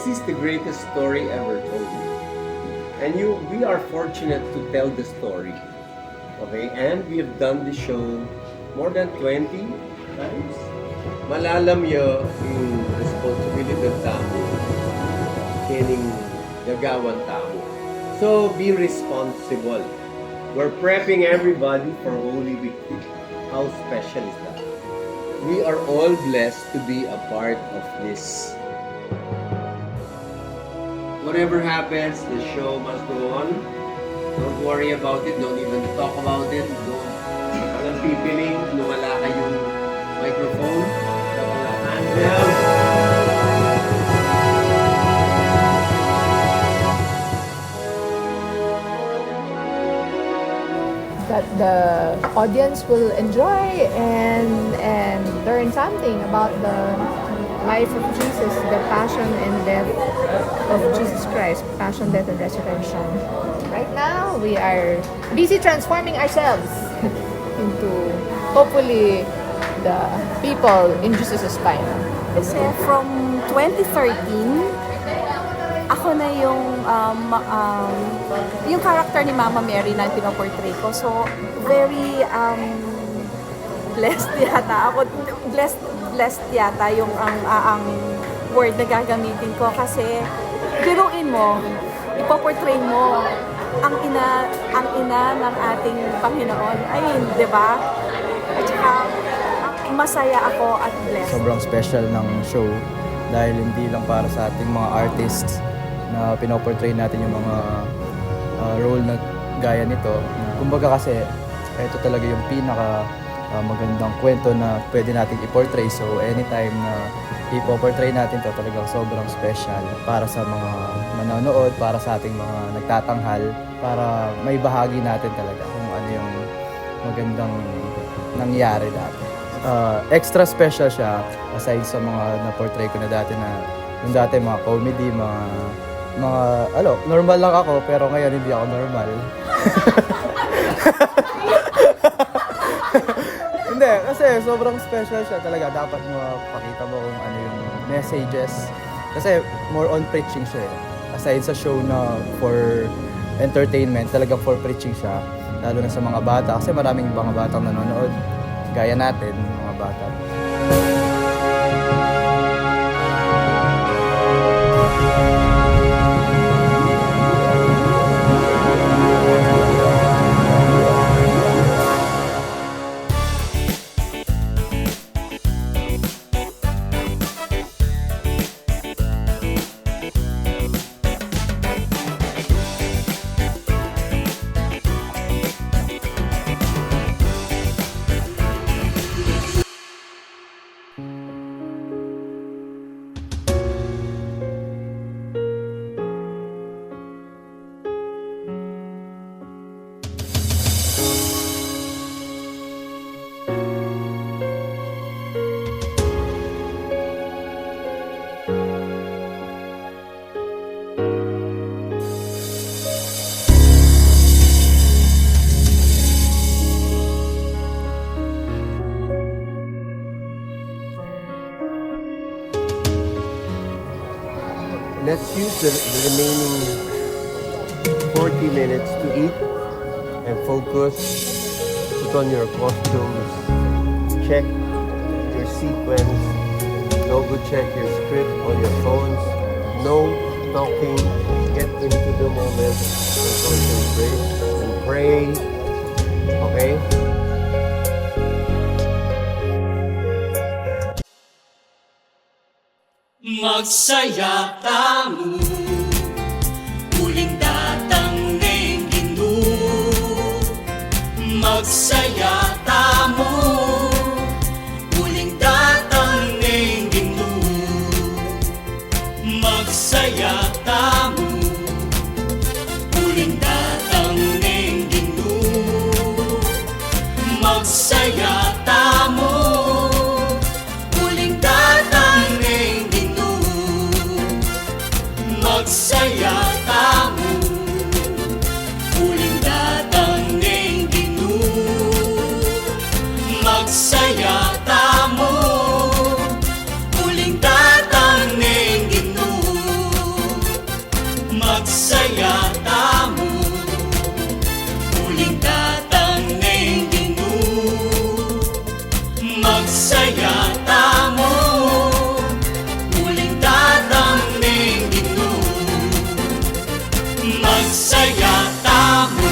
is the greatest story ever told. And we are fortunate to tell the story. Okay? And we have done the show more than 20 times. Malalam yo yung responsibility ng tao. Kining gagawan tao. So, be responsible. We're prepping everybody for Holy Week. How special is that? We are all blessed to be a part of this. Whatever happens, the show must go on. Don't worry about it. Don't even talk about it. Walang pipiling. Wala kayong microphone. Wala handheld. That the audience will enjoy and learn something about the life of Jesus, the passion and death of Jesus Christ, passion, death, and resurrection. Right now, we are busy transforming ourselves into, hopefully, the people in Jesus' time. Kasi from 2013, ako na yung character ni Mama Mary na pinoportray ko. So, very blessed yata. Ako, blessed yata yung ang word na gagamitin ko. Kasi, biruin mo, ipoportray mo ang ina ng ating Panginoon. Ayun, di ba? At saka, masaya ako at blessed. Sobrang special ng show dahil hindi lang para sa ating mga artists na pinoportray natin yung mga role na gaya nito. Kumbaga kasi, ito talaga yung pinaka magandang kwento na pwede natin i-portray. So anytime na ipoportray natin to, talagang sobrang special para sa mga manonood, para sa ating mga nagtatanghal, para may bahagi natin talaga kung ano yung magandang nangyari dati. Extra special siya aside sa mga na-portray ko na dati yung dati mga comedy, mga normal lang ako pero ngayon hindi ako normal. Hindi, kasi sobrang special siya talaga. Dapat mo pakita mo kung ano yung messages. Kasi more on preaching siya eh. Aside sa show na for entertainment, talagang for preaching siya. Lalo na sa mga bata. Kasi maraming mga batang nanonood. Gaya natin, mga bata. Let's use the remaining 40 minutes to eat and focus. Put on your costumes. Check your sequence. Double check your script on your phones. No talking. Get into the moment and concentrate and pray. Okay? Magsaya tamu, uling datang ng Ginoo. Magsaya tamu, uling datang ng Ginoo. Magsaya tamu, uling datang ng Ginoo. Magsaya tamu, uling datang ng magsaya tamu, uling datang ng Ginoo. Muling tatangging mo, magsaya tamo. Muling tatangging mo, magsaya tamo.